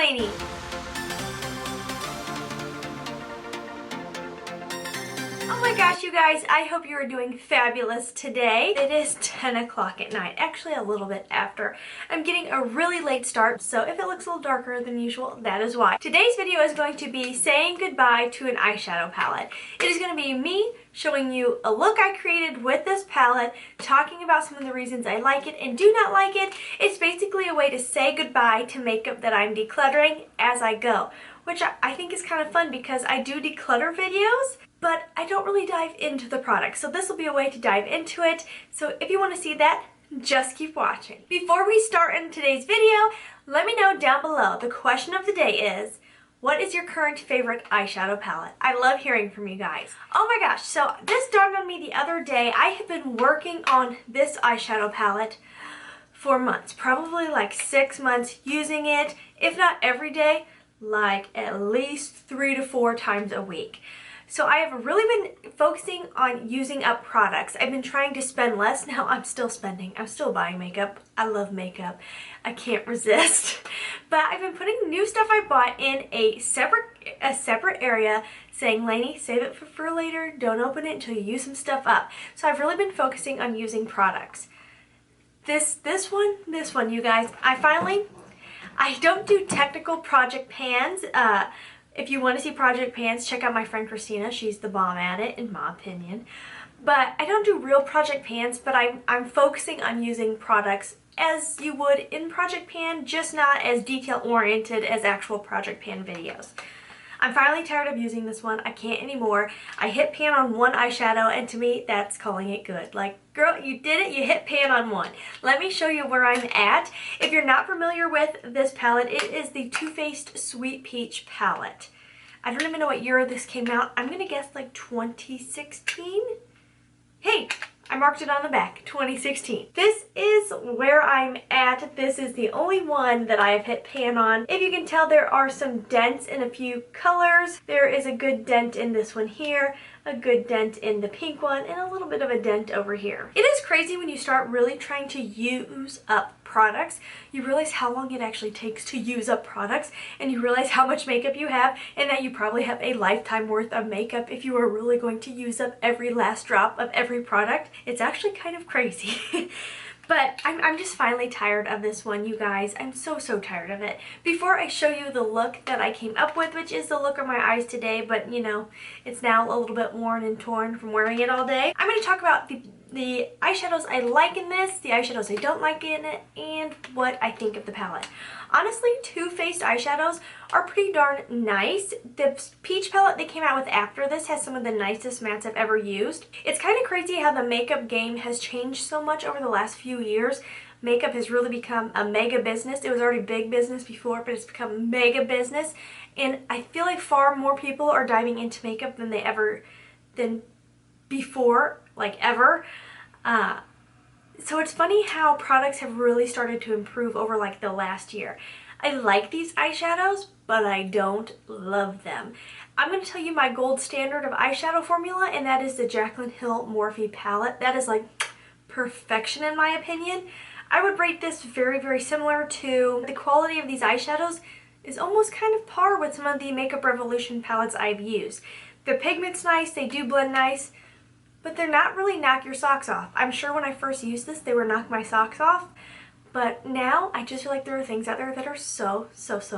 Laynie. Oh my gosh, you guys, I hope you are doing fabulous today. It is 10 o'clock at night, actually a little bit after. I'm getting a really late start, so if it looks a little darker than usual, that is why. Today's video is going to be saying goodbye to an eyeshadow palette. It is going to be me showing you a look I created with this palette, talking about some of the reasons I like it and do not like it. It's basically a way to say goodbye to makeup that I'm decluttering as I go, which I think is kind of fun because I do declutter videos, but I don't really dive into the product. So this will be a way to dive into it. So if you want to see that, just keep watching. Before we start in today's video, let me know down below. The question of the day is, what is your current favorite eyeshadow palette? I love hearing from you guys. Oh my gosh, so this dawned on me the other day. I have been working on this eyeshadow palette for months, probably like 6 months, using it, if not every day, like at least 3 to 4 times a week. So I have really been focusing on using up products. I've been trying to spend less. Now I'm still spending. I'm still buying makeup. I love makeup. I can't resist. But I've been putting new stuff I bought in a separate area, saying, Laynie, save it for later. Don't open it until you use some stuff up. So I've really been focusing on using products. This one, you guys. I don't do technical project pans. If you want to see project pans, check out my friend Christina. She's the bomb at it, in my opinion. But I don't do real project pans, but I'm focusing on using products as you would in project pan, just not as detail oriented as actual project pan videos. I'm finally tired of using this one. I can't anymore. I hit pan on one eyeshadow, and to me, that's calling it good. Like, girl, you did it. You hit pan on one. Let me show you where I'm at. If you're not familiar with this palette, it is the Too Faced Sweet Peach palette. I don't even know what year this came out. I'm going to guess like 2016? Hey, I marked it on the back, 2016. This is where I'm at. This is the only one that I have hit pan on. If you can tell, there are some dents in a few colors. There is a good dent in this one here, a good dent in the pink one, and a little bit of a dent over here. It is crazy when you start really trying to use up products. You realize how long it actually takes to use up products, and you realize how much makeup you have, and that you probably have a lifetime worth of makeup if you are really going to use up every last drop of every product. It's actually kind of crazy. But I'm just finally tired of this one, you guys. I'm so tired of it. Before I show you the look that I came up with, which is the look of my eyes today, but you know, it's now a little bit worn and torn from wearing it all day, I'm going to talk about the eyeshadows I like in this, the eyeshadows I don't like in it, and what I think of the palette. Honestly, Too Faced eyeshadows are pretty darn nice. The peach palette they came out with after this has some of the nicest mattes I've ever used. It's kind of crazy how the makeup game has changed so much over the last few years. Makeup has really become a mega business. It was already big business before, but it's become mega business. And I feel like far more people are diving into makeup than before, like ever. So it's funny how products have really started to improve over like the last year. I like these eyeshadows, but I don't love them. I'm going to tell you my gold standard of eyeshadow formula, and that is the Jaclyn Hill Morphe palette. That is like perfection in my opinion. I would rate this very similar to the quality of these eyeshadows is almost kind of par with some of the Makeup Revolution palettes I've used. The pigment's nice, they do blend nice, but they're not really knock your socks off. I'm sure when I first used this, they were knock my socks off. But now, I just feel like there are things out there that are so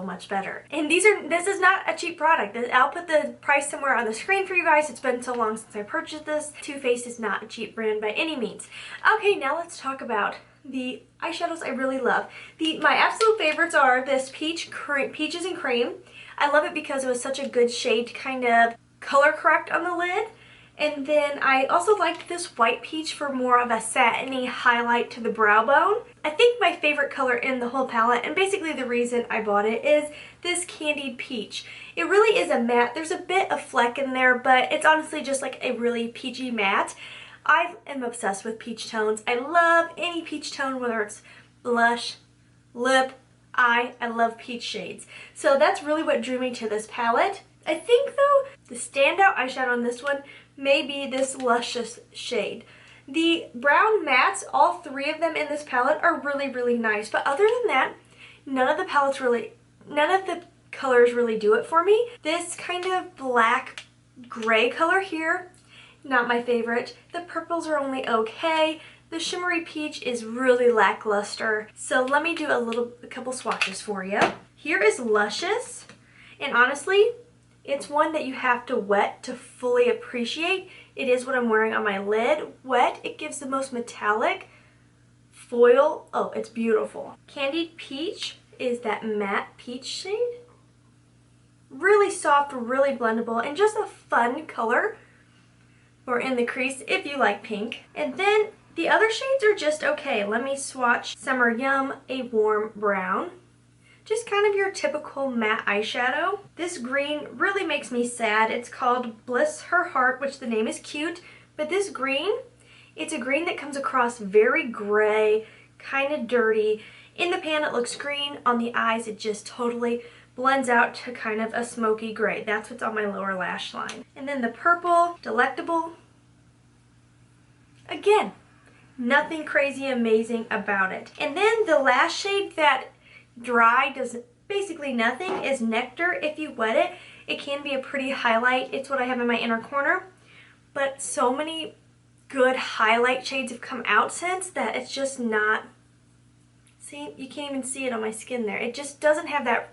much better. And this is not a cheap product. I'll put the price somewhere on the screen for you guys. It's been so long since I purchased this. Too Faced is not a cheap brand by any means. Okay, now let's talk about the eyeshadows I really love. My absolute favorites are this Peaches and Cream. I love it because it was such a good shade to kind of color correct on the lid. And then I also liked this White Peach for more of a satiny highlight to the brow bone. I think my favorite color in the whole palette, and basically the reason I bought it, is this Candied Peach. It really is a matte. There's a bit of fleck in there, but it's honestly just like a really peachy matte. I am obsessed with peach tones. I love any peach tone, whether it's blush, lip, eye. I love peach shades. So that's really what drew me to this palette. I think though, the standout eyeshadow on this one may be this Luscious shade. The brown mattes, all three of them in this palette, are really nice. But other than that, none of the palettes really none of the colors really do it for me. This kind of black gray color here, not my favorite. The purples are only okay. The shimmery peach is really lackluster. So let me do a couple swatches for you. Here is Luscious, and honestly, it's one that you have to wet to fully appreciate. It is what I'm wearing on my lid. Wet, it gives the most metallic foil. Oh, it's beautiful. Candied Peach is that matte peach shade. Really soft, really blendable, and just a fun color or in the crease if you like pink. And then the other shades are just okay. Let me swatch Summer Yum, a warm brown. Just kind of your typical matte eyeshadow. This green really makes me sad. It's called Bliss Her Heart, which the name is cute, but this green, it's a green that comes across very gray, kind of dirty. In the pan it looks green, on the eyes it just totally blends out to kind of a smoky gray. That's what's on my lower lash line. And then the purple, Delectable. Again, nothing crazy amazing about it. And then the last shade that dry does basically nothing is Nectar. If you wet it, it can be a pretty highlight. It's what I have in my inner corner, but so many good highlight shades have come out since that it's just not, see, you can't even see it on my skin there. It just doesn't have that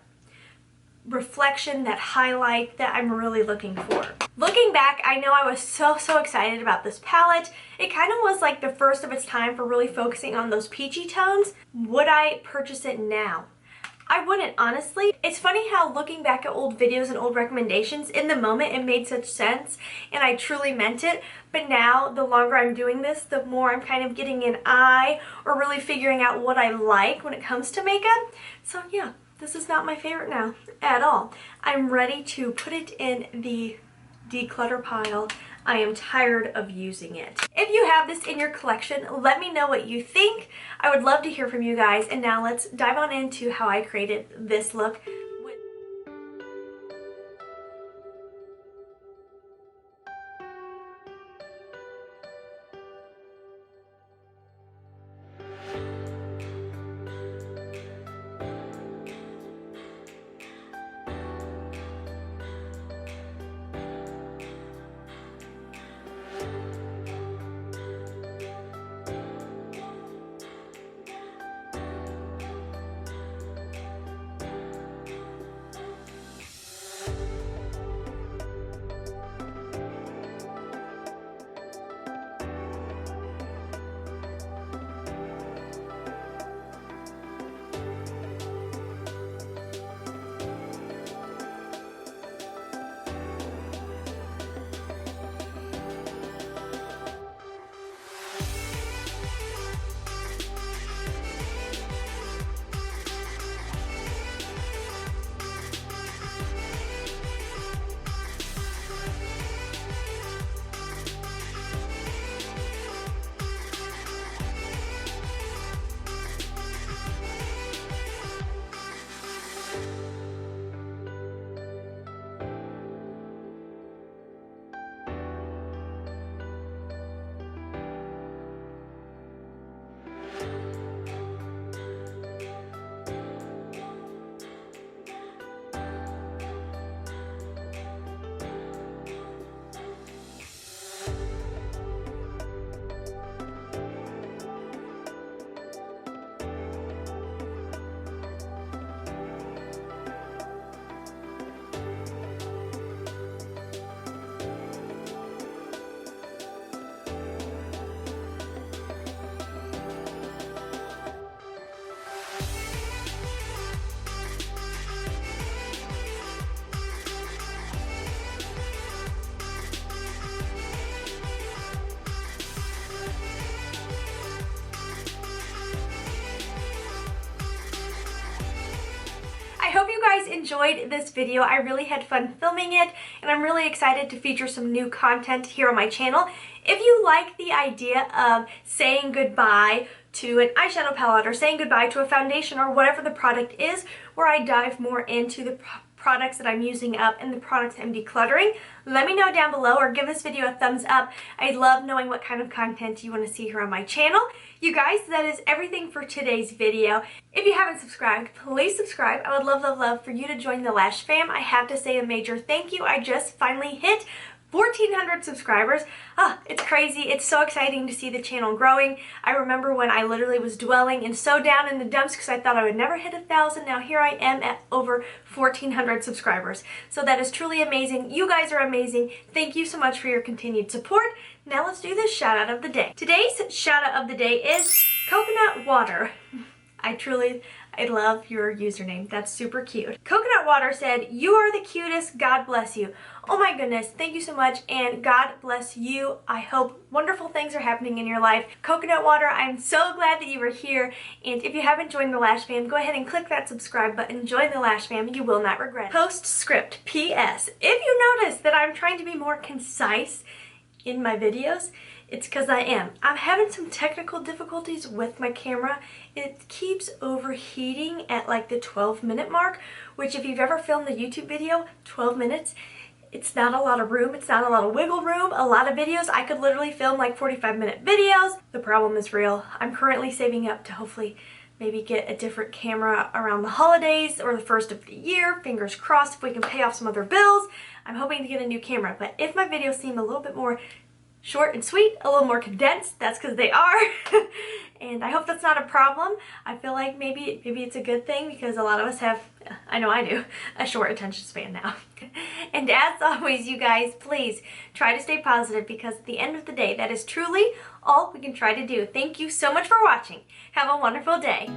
reflection, that highlight that I'm really looking for. Looking back, I know I was so excited about this palette. It kind of was like the first of its time for really focusing on those peachy tones. Would I purchase it now? I wouldn't, honestly. It's funny how looking back at old videos and old recommendations, in the moment it made such sense and I truly meant it, but now the longer I'm doing this, the more I'm kind of getting an eye or really figuring out what I like when it comes to makeup. So yeah, this is not my favorite now at all. I'm ready to put it in the declutter pile. I am tired of using it. If you have this in your collection, let me know what you think. I would love to hear from you guys. And now let's dive on into how I created this look. guys enjoyed this video. I really had fun filming it, and I'm really excited to feature some new content here on my channel. If you like the idea of saying goodbye to an eyeshadow palette or saying goodbye to a foundation or whatever the product is, where I dive more into the products that I'm using up and the products I'm decluttering, let me know down below or give this video a thumbs up. I love knowing what kind of content you want to see here on my channel. You guys, that is everything for today's video. If you haven't subscribed, please subscribe. I would love for you to join the Lash fam. I have to say a major thank you. I just finally hit 1,400 subscribers. It's crazy. It's so exciting to see the channel growing. I remember when I literally was dwelling and so down in the dumps because I thought I would never hit 1,000. Now here I am at over 1,400 subscribers. So that is truly amazing. You guys are amazing. Thank you so much for your continued support. Now let's do this shout out of the day. Today's shout out of the day is coconut water. I love your username. That's super cute. Coconut Water said, "You are the cutest. God bless you." Oh my goodness. Thank you so much. And God bless you. I hope wonderful things are happening in your life. Coconut Water, I'm so glad that you were here. And if you haven't joined the Lash fam, go ahead and click that subscribe button. Join the Lash fam. You will not regret it. Postscript. P.S. If you notice that I'm trying to be more concise in my videos, it's because I am. I'm having some technical difficulties with my camera. It keeps overheating at like the 12-minute mark, which if you've ever filmed a YouTube video, 12 minutes, it's not a lot of room. It's not a lot of wiggle room. A lot of videos, I could literally film like 45-minute videos. The problem is real. I'm currently saving up to hopefully maybe get a different camera around the holidays or the first of the year. Fingers crossed if we can pay off some other bills. I'm hoping to get a new camera, but if my videos seem a little bit more short and sweet, a little more condensed, that's because they are. And I hope that's not a problem. I feel like maybe it's a good thing because a lot of us have, I know I do, a short attention span now. And as always, you guys, please try to stay positive because at the end of the day, that is truly all we can try to do. Thank you so much for watching. Have a wonderful day.